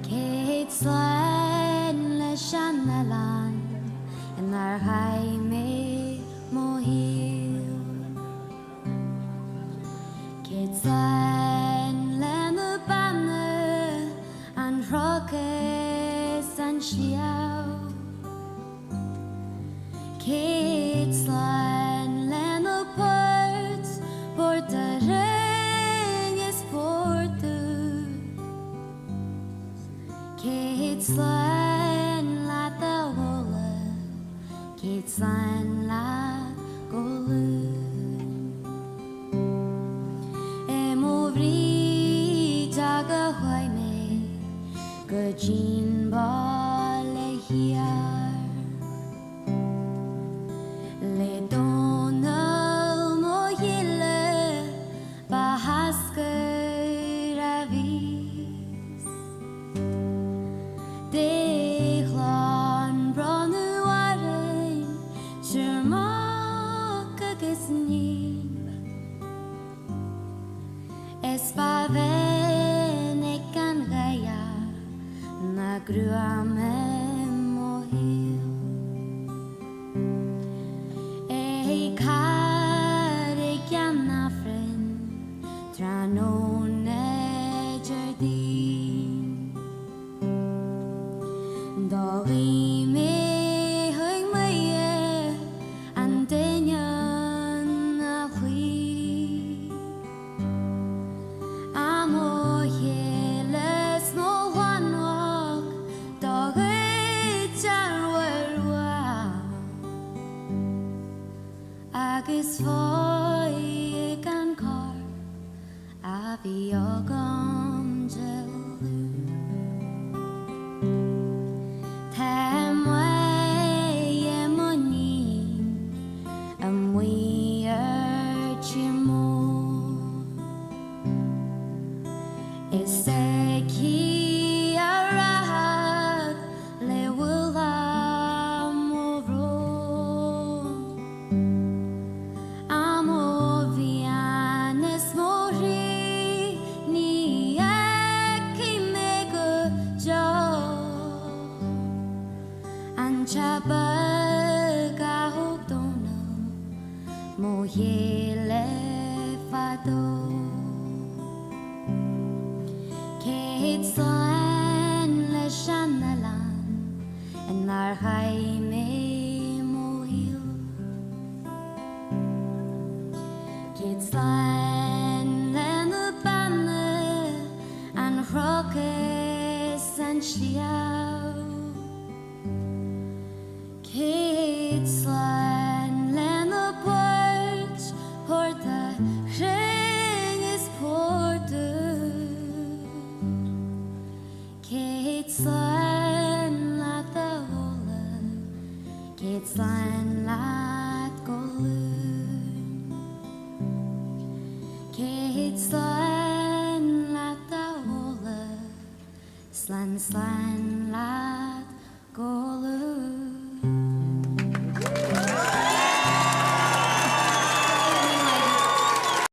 Kate Slide le Shanalan and our Jaime Mohil. Kate Slide le the banner and rockets and Shiao. Kate Slide le the ports Porta Reyes Porto. Kate Slide la the wola. Kate Slide la golu. Emovri jaga Jaime Gajin bale hiar. Le Donald Mohile Bahasker Avis. Declan Bronuaren Shermaka Gisnin Espavene Kangaya Nagruame Mohil. Kare kjanna fren Tranone Jardin Dori me høy mye Antenjan afri Amo hele små håndvåk Dori tjarwerwa Agus foi gan cor a fi o gom jelu. Temwe e monin am we chimo. Eseki arahag le wula moro. Amovianes mori ni akimego jo Anchabaga hokdono moyele fado. Kate Slide le Shanalan and our Jaime Mohil. Kate Slide and the banner and rockets and Shiao. Kate Slide and the ports Porta Reyes Porto. Kate Slide la the wola. Kate Slide la golu. Kate Slide la the wola. Slan la